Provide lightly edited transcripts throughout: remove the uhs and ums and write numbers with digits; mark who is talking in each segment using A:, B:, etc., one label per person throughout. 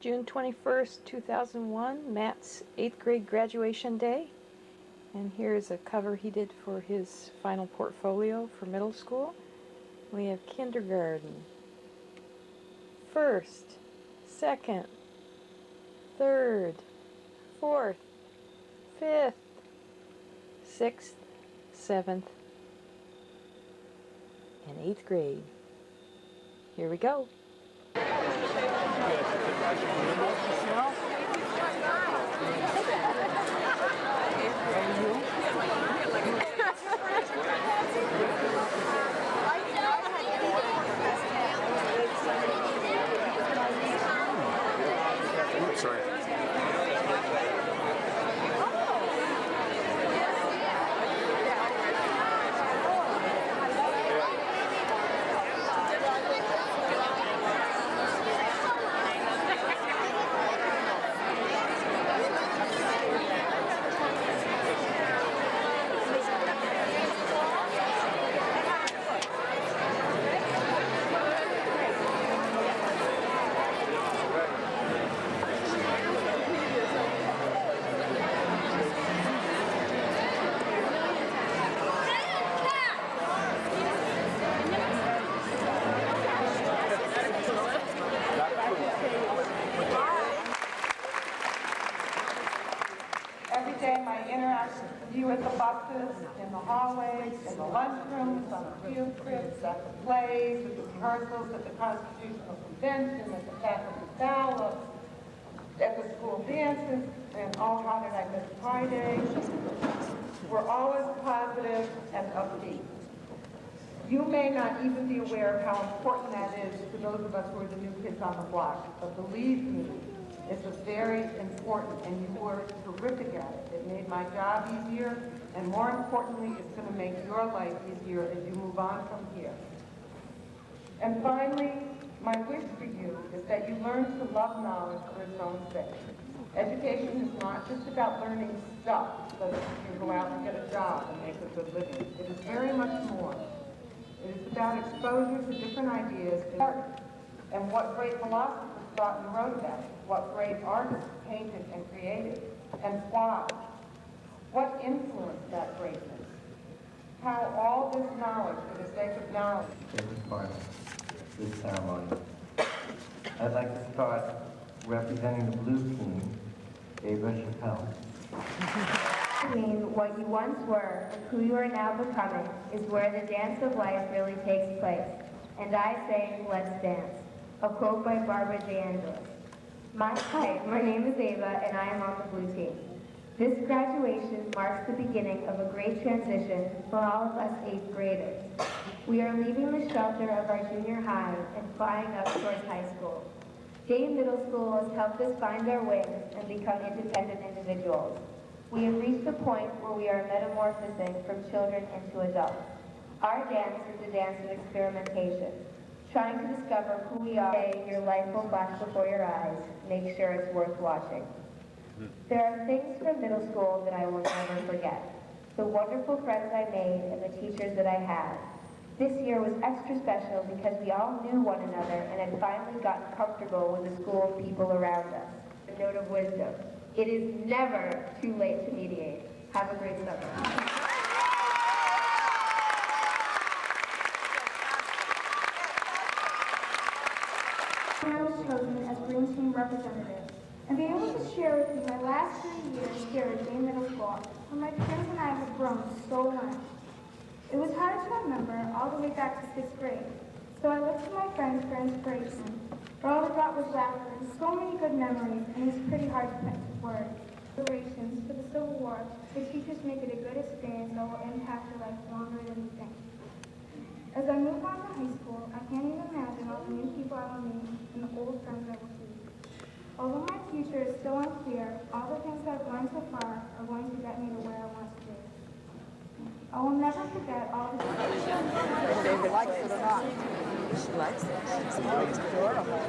A: June 21st, 2001, Matt's 8th grade graduation day. And here's a cover he did for his final portfolio for middle school. We have kindergarten, first, second, third, fourth, fifth, sixth, seventh, and 8th grade. Here we go.
B: Sorry.
C: Every day my interaction with you at the buses, in the hallways, in the lunchrooms, on the field trips, at the plays, at the rehearsals, at the Constitutional Convention, at the faculty ballots, at the school dances, and oh, how did I miss Pi Day? We're always positive and upbeat. You may not even be aware of how important that is to those of us who are the new kids on the block, but believe me, it's very important, and you were terrific at it. It made my job easier, and more importantly, it's going to make your life easier as you move on from here. And finally, my wish for you is that you learn to love knowledge for its own sake. Education is not just about learning stuff so that you can go out and get a job and make a good living. It is very much more. It is about exposure to different ideas and what great philosophers thought and wrote about it, what great artists painted and created, and why. What influenced that greatness? How all this knowledge for the sake of knowledge.
D: Favorite part of this ceremony. I'd like to start representing the blue team, Ava Chappelle.
E: I mean, what you once were and who you are now becoming is where the dance of life really takes place. And I say, let's dance. A quote by Barbara DeAngelis. Hi, my name is Ava, and I am on the blue team. This graduation marks the beginning of a great transition for all of us 8th graders. We are leaving the shelter of our junior high and flying up towards high school. Dayton Middle School has helped us find our wings and become independent individuals. We have reached the point where we are metamorphosing from children into adults. Our dance is a dance of experimentation. Trying to discover who we are. Today, your life will flash before your eyes. Make sure it's worth watching. There are things from middle school that I will never forget. The wonderful friends I made and the teachers that I had. This year was extra special because we all knew one another and had finally gotten comfortable with the school of people around us. A note of wisdom. It is never too late to mediate. Have a great summer.
F: I was chosen as Green Team representative, and being able to share with you my last 3 years here at Dayton Middle School, where my parents and I have grown so much. It was hard to remember all the way back to 6th grade, so I looked to my friends for inspiration. But all I got was laughter and so many good memories, and it's pretty hard to put into words. Reparations for the Civil War, the teachers make it a good experience that will impact your life longer than you think. As I move on to high school, I can't even imagine all the new people I will meet and the old friends I will see. Although my future is still unclear, all the things that I've learned so far are going to get me to where I want to be. I will never forget all the...
G: David likes it or not. She likes it. She's adorable.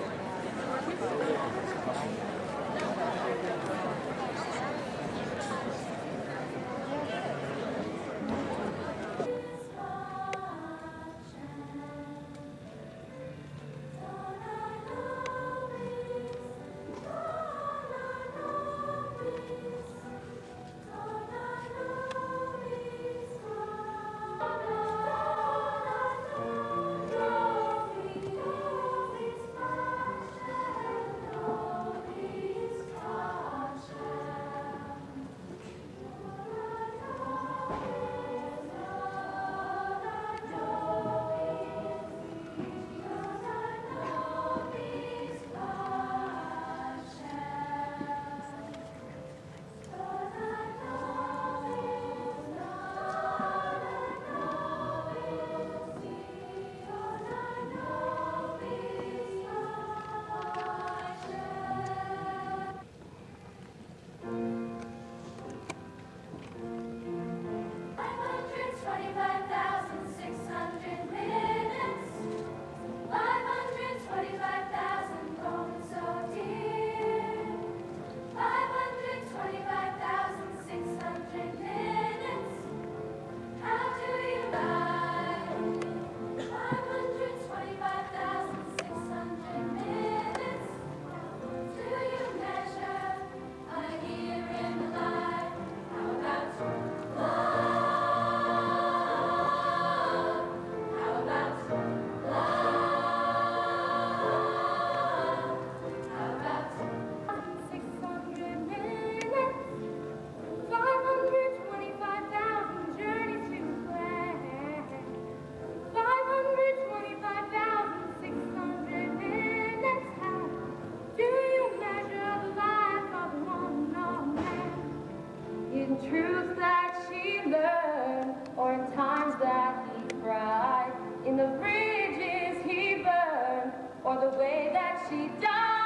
E: in truths that she learned, or in times that he cried, in the bridges he burned, or the way that she died.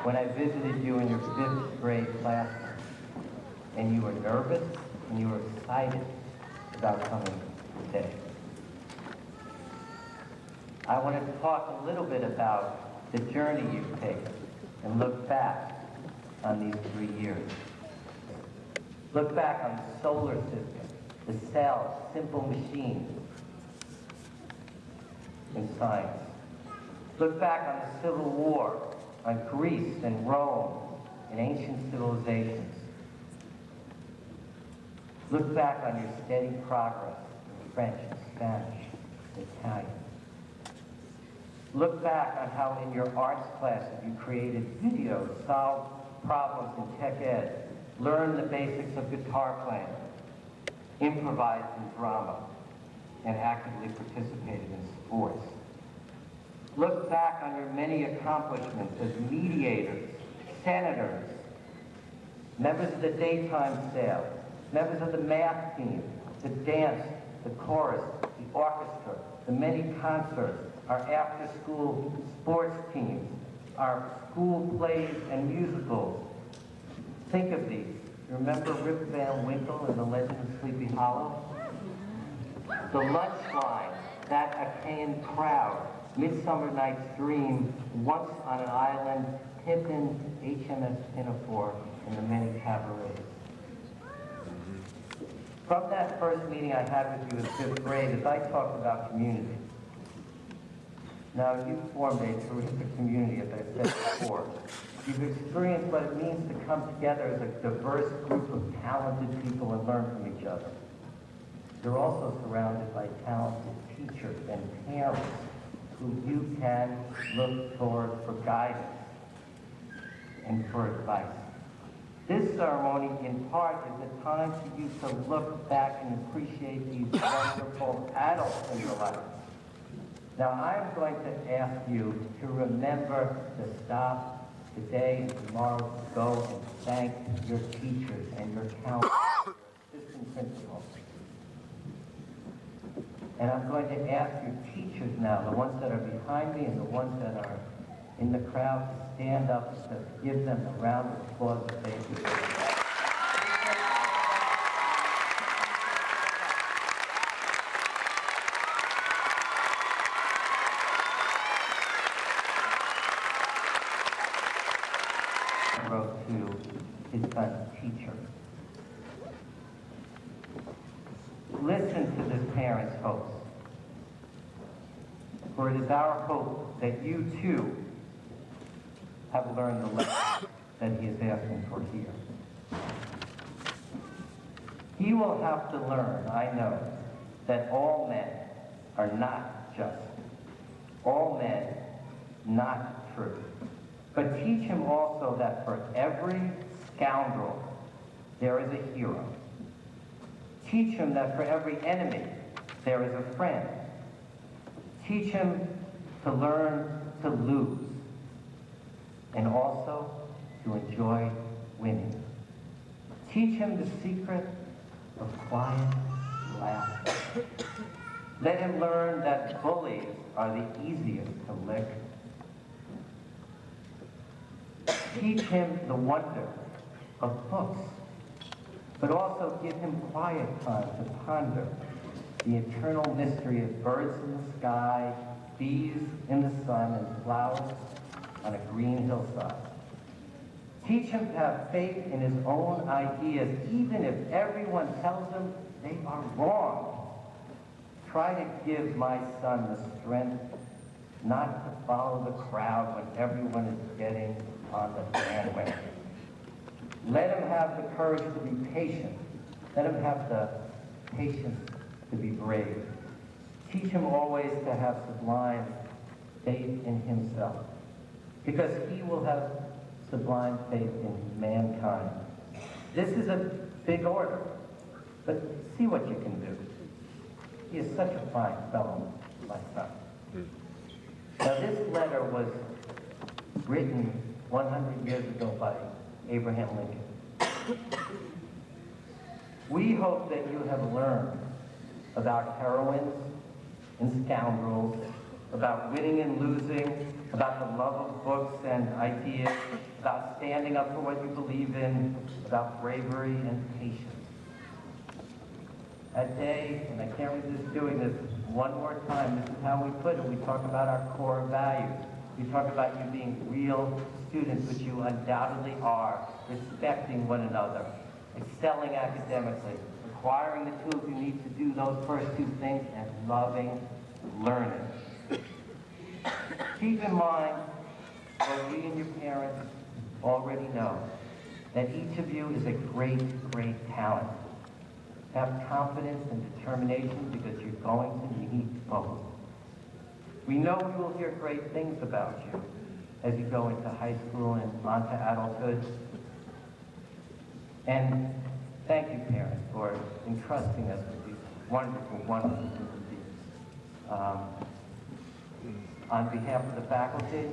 D: When I visited you in your 5th grade classroom, and you were nervous and you were excited about coming today. I want to talk a little bit about the journey you've taken and look back on these 3 years. Look back on the solar system, the cells, simple machines in science. Look back on the Civil War, on Greece and Rome and ancient civilizations. Look back on your steady progress in French and Spanish and Italian. Look back on how in your arts classes you created videos, solved problems in tech ed, learned the basics of guitar playing, improvised in drama, and actively participated in sports. Look back on your many accomplishments as mediators, senators, members of the daytime staff, members of the math team, the dance, the chorus, the orchestra, the many concerts, our after-school sports teams, our school plays and musicals. Think of these. You remember Rip Van Winkle and the Legend of Sleepy Hollow? The lunch line, that Achaean crowd, Midsummer Night's Dream, Once on an Island, Pippin, HMS Pinafore, and the many cabarets. From that first meeting I had with you in 5th grade, as I talked about community. Now, you've formed a terrific community, as I said before. You've experienced what it means to come together as a diverse group of talented people and learn from each other. You're also surrounded by talented teachers and parents who you can look toward for guidance and for advice. This ceremony, in part, is a time for you to look back and appreciate these wonderful adults in your life. Now, I'm going to ask you to remember to stop today and tomorrow to go and thank your teachers and your counselors, your assistant principals. And I'm going to ask your teachers now, the ones that are behind me and the ones that are in the crowd, to stand up to give them a round of applause that they deserve. Wrote to his son a teacher. Listen to this parent's hopes, for it is our hope that you too have learned the lesson that he is asking for here. He will have to learn, I know, that all men are not just, all men not true. But teach him also that for every scoundrel there is a hero. Teach him that for every enemy there is a friend. Teach him to learn to lose and also to enjoy winning. Teach him the secret of quiet laughter. Let him learn that bullies are the easiest to lick. Teach him the wonder of books, but also give him quiet time to ponder the eternal mystery of birds in the sky, bees in the sun, and flowers on a green hillside. Teach him to have faith in his own ideas, even if everyone tells him they are wrong. Try to give my son the strength not to follow the crowd when everyone is getting on the bandwagon. Let him have the courage to be patient. Let him have the patience to be brave. Teach him always to have sublime faith in himself, because he will have sublime faith in mankind. This is a big order, but see what you can do. He is such a fine fellow, my son. Now, this letter was written 100 years ago by Abraham Lincoln. We hope that you have learned about heroines and scoundrels, about winning and losing, about the love of books and ideas, about standing up for what you believe in, about bravery and patience. That day, and I can't resist doing this one more time, this is how we put it. We talk about our core values. We talk about you being real students, which you undoubtedly are, respecting one another, excelling academically, acquiring the tools you need to do those first two things, and loving learning. Keep in mind what we and your parents already know, that each of you is a great, great talent. Have confidence and determination because you're going to need both. We know we will hear great things about you as you go into high school and onto adulthood. And thank you, parents, for entrusting us with these wonderful, wonderful human beings. On behalf of the faculty,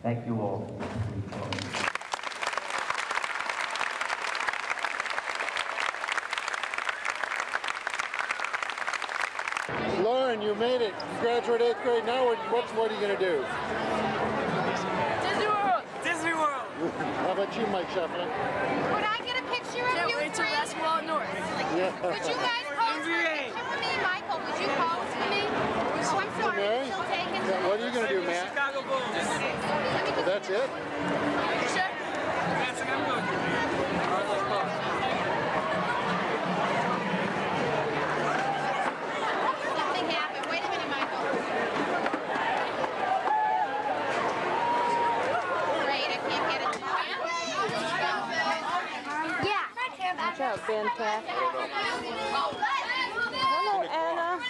D: thank you all for your support.
B: Lauren, you made it. You graduated 8th grade. Now what are you going to do?
G: Disney World! Disney World!
B: How about you, Mike Shefflin?
H: Would I get a picture of
G: Can't
H: you
G: wait to
H: three?
G: Basketball North.
B: Yeah.
H: Would you guys pose for a picture with me? Michael, would you pose for me? Oh, I'm sorry,
B: Mary?
H: I'm still taking
B: Yeah, what are you going to do, Matt?
G: Chicago Bulls.
B: That's it?
G: Check. That's what I'm going to do. All right, let's go.
H: Something happened. Wait a minute, Michael. Great, I can't get it. Yeah.
A: Watch out, Ben Tack. Hello, Anna.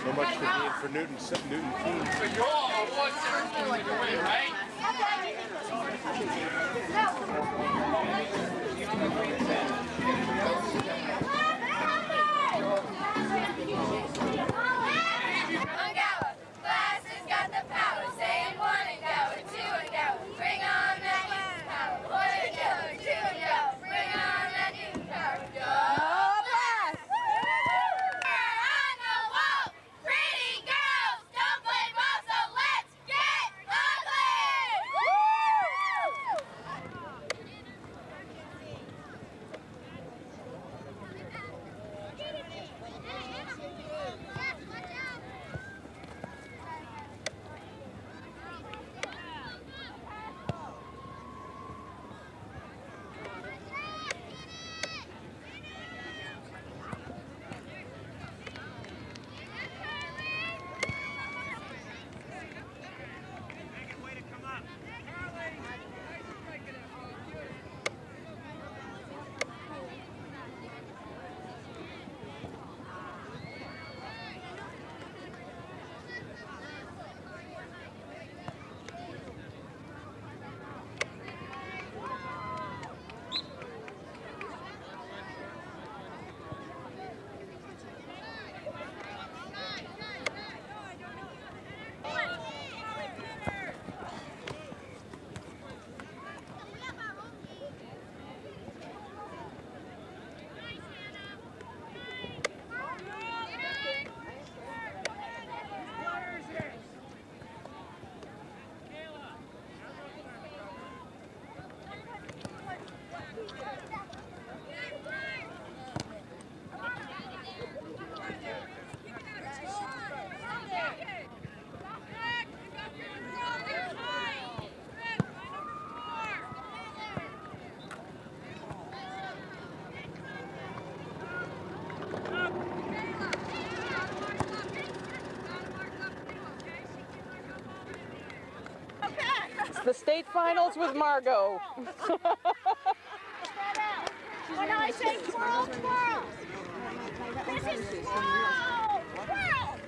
B: So much for Newton Keene.
I: So you're all award ceremony to win, right?
H: Class has got the power, saying one and go, two and go, bring on that new power. One and go, two and go, bring on that new power. Go Blast! On the wall, pretty girls, don't play ball, so let's get ugly!
G: The state finals with Margot.
H: When I say twirl, twirl. This is twirl, twirl.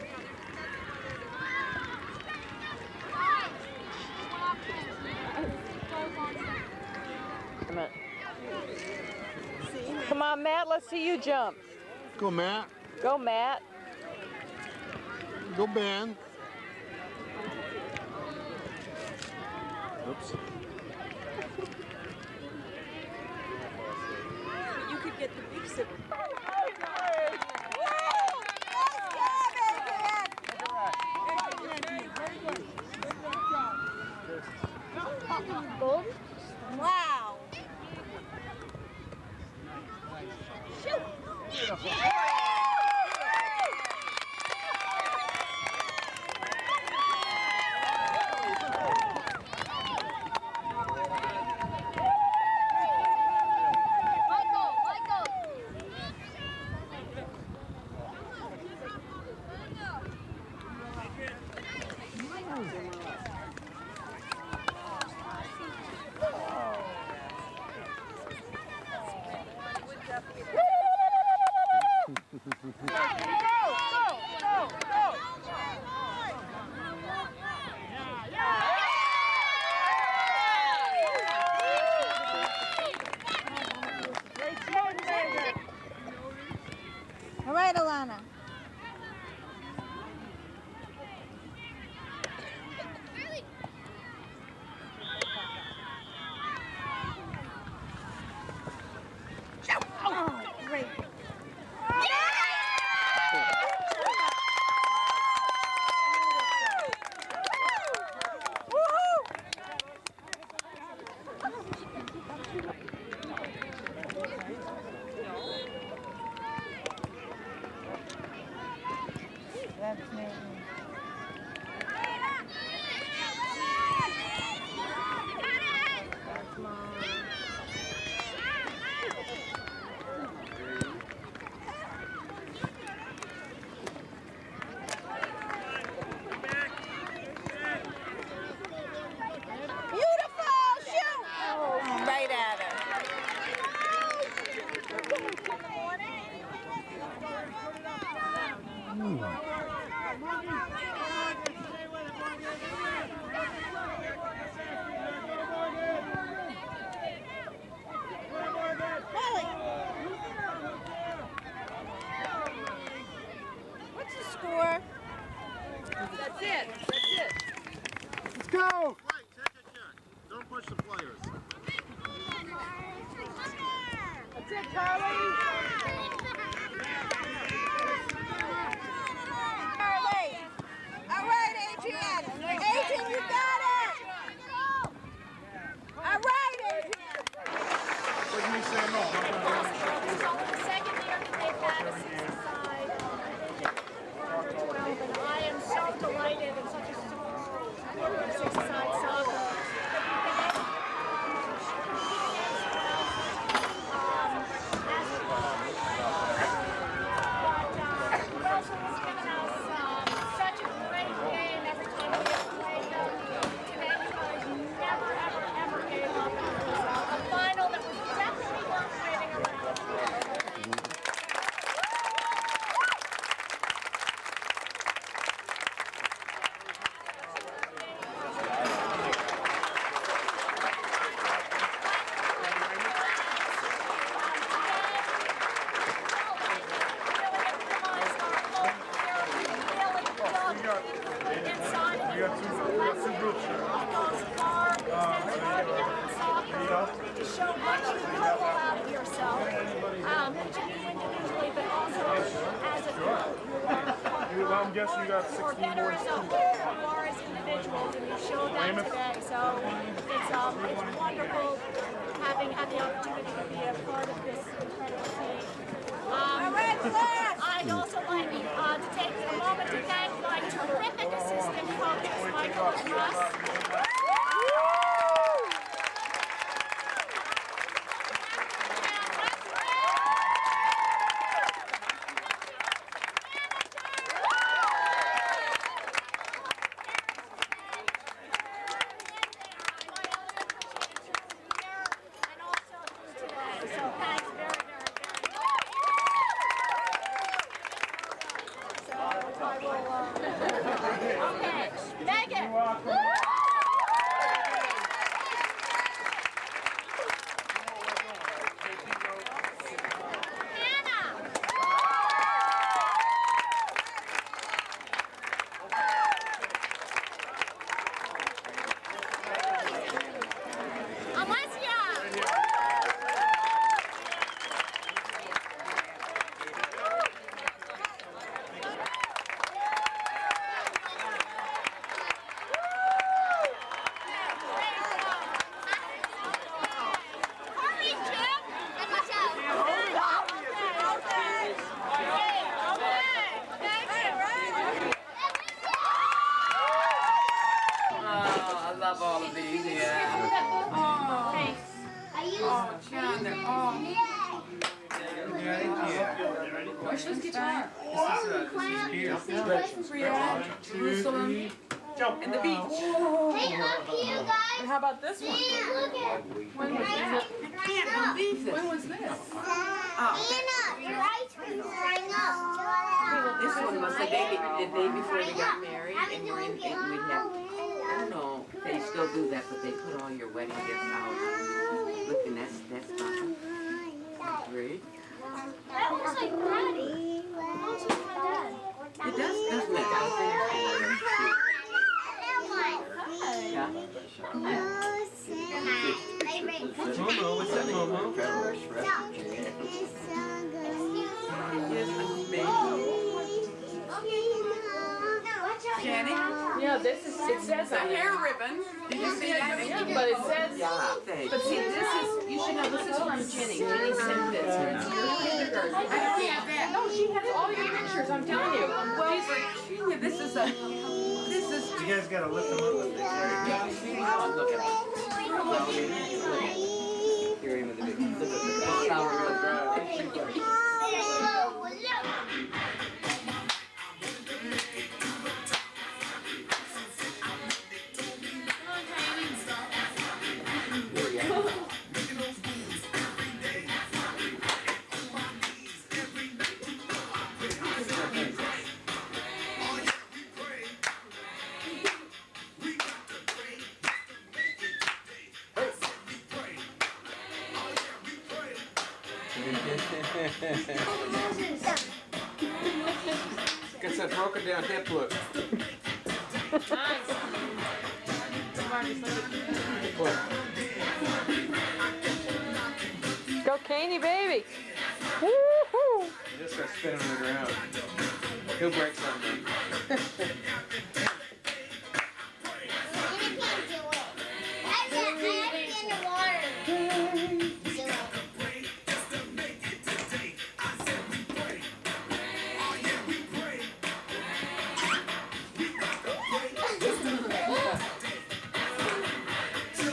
G: Come on, Matt, let's see you jump.
B: Go, Matt.
G: Go, Matt.
B: Go, Ben. Oops.
G: You could get the big sip.
H: Gold? Wow. Shoot.
F: All right, Alana. Oh, great. That's amazing.
G: Right at her.
F: What's the score?
G: That's it. That's it.
B: Let's go. Don't push the players.
G: That's it, Charlie.
F: Charlie. All right, Adrian. Adrian, you got it. All right, Adrian.
B: What do you say no?
H: The second year that they've had a season side under 12, and I am so delighted in such a small six-side soccer. Wilson has given us such a great game every time we have played them. Today you guys never, ever, ever gave up. It was a final that was definitely worth waiting around for. To show what you know about yourself, individually, but also as a group.
B: I'm guessing you got 16
H: better as a whole or as individuals, and you showed that today. So it's wonderful having had the opportunity to be a part of this incredible team. I'd also like to take a moment to thank my terrific assistant coaches, Michael and Russ. Okay, Megan.
G: I love all of these, yeah.
H: Oh, thanks.
G: Oh, Chandler, oh. Where's this guitar? This is Riyadh, Jerusalem, and the beach. And how about this one? When was this? I can't believe this. When was this? This one was the day before they got married, and we'd have, I don't know, they still do that, but they put all your wedding gifts out. Look, and that's fine. Great.
H: That looks like Daddy. That looks like my dad.
G: It does, doesn't it? I
H: Yeah.
G: Momo, what's that, Momo? Yes, I'm baby. Jenny?
A: Yeah, this is, it says
G: It's a hair ribbon. Did you see that?
A: Yeah, but it says,
G: Yeah, thanks.
A: but see, this is, you should know, this is from Jenny. Jenny sent this. It's your kindergarten.
G: I don't have that.
A: No, she has all your pictures, I'm telling you.
G: Well, Virginia, this is.
B: You guys gotta lift them up with this.
G: Look at it. Hear him with the big. Look at the sour.
B: Gets that broken down hip look.
A: Go Caney, baby. Woo-hoo.
B: You just start spinning on the ground. He'll break something.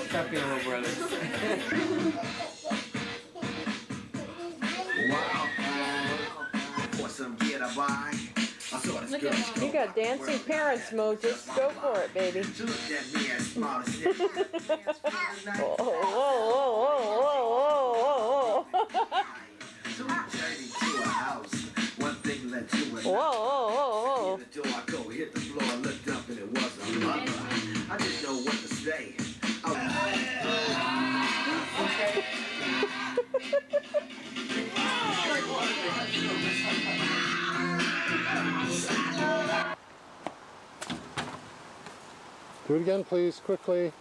B: Stop being a little brother.
A: You got dancing parents, Moses. Go for it, baby. Whoa, whoa, whoa, whoa, whoa, whoa, whoa. Whoa, whoa, whoa,
J: I didn't know what to say.
B: Do it again, please, quickly.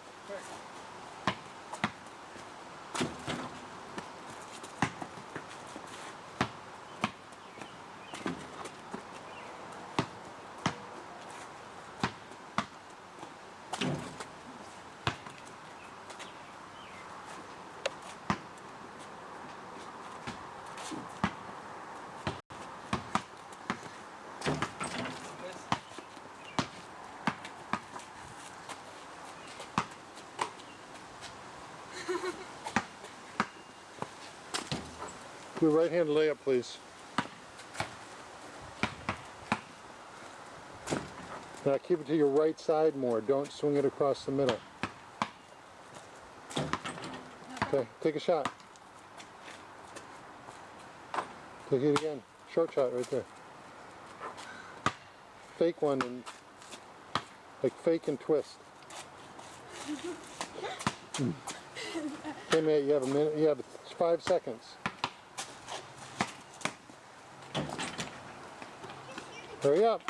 B: Do a right hand layup, please. Now keep it to your right side more. Don't swing it across the middle. Okay, take a shot. Take it again. Short shot right there.
K: fake one and like fake and twist. Okay, mate, you have a minute. You have 5 seconds. Hurry up.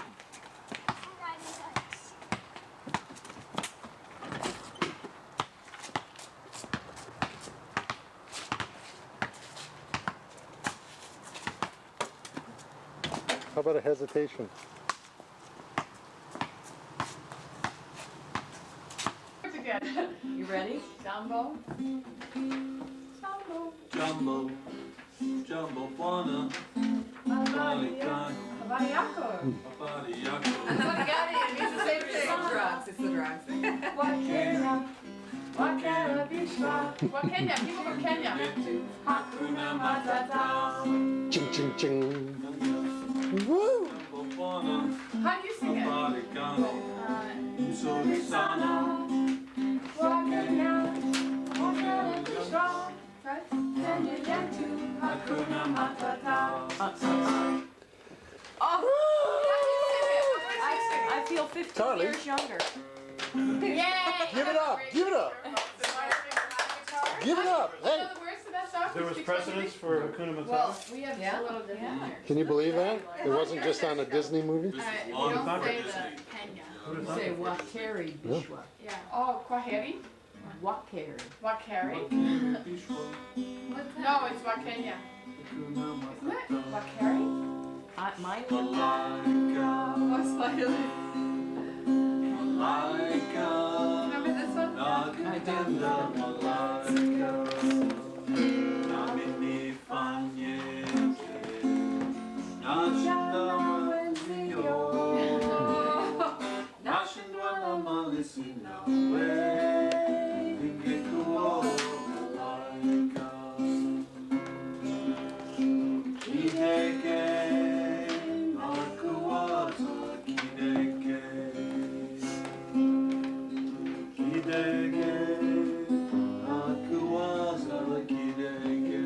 K: How about a hesitation?
G: You ready? Jumbo.
B: Jumbo, Jumbo Juana, Abariyaco. Abariyaco.
G: It means the same thing. Drugs. It's the drugs thing. Well, Kenya. People from Kenya.
B: Hakuna Matata.
K: Ching, ching, ching. Woo!
B: Jumbo Juana,
G: How do you sing it?
B: Abaricano, Solisano. Hakuna Matata.
G: Oh! I feel 15
K: Charlie.
G: years younger.
H: Yay!
K: Give it up! Give it up! Give it up! Hey!
G: Where's the best song?
L: There was precedence for Hakuna Matata.
G: Well, we have a little different here.
K: Can you believe that? It wasn't just on a Disney movie?
B: This is
G: We
B: long
G: don't
B: before
G: say
B: Disney.
G: Kenya.
L: Who'd
G: We
L: have
G: say
L: thought that?
G: Wakari Bishwa.
H: Yeah.
G: Oh, Kwaheri? Wakari. Wakari? No, it's Wakenya. Isn't it? Wakari? Mine is
B: Malaika,
G: What's Swahili?
B: Malaika,
G: Remember this one?
B: nakitanda malaika, nami nifanyeze, nashinda mwenzio, nashindwa na mali sina we, ningekuwa malaika. Kideke, nakuwaza kideke. Kideke, nakuwaza kideke.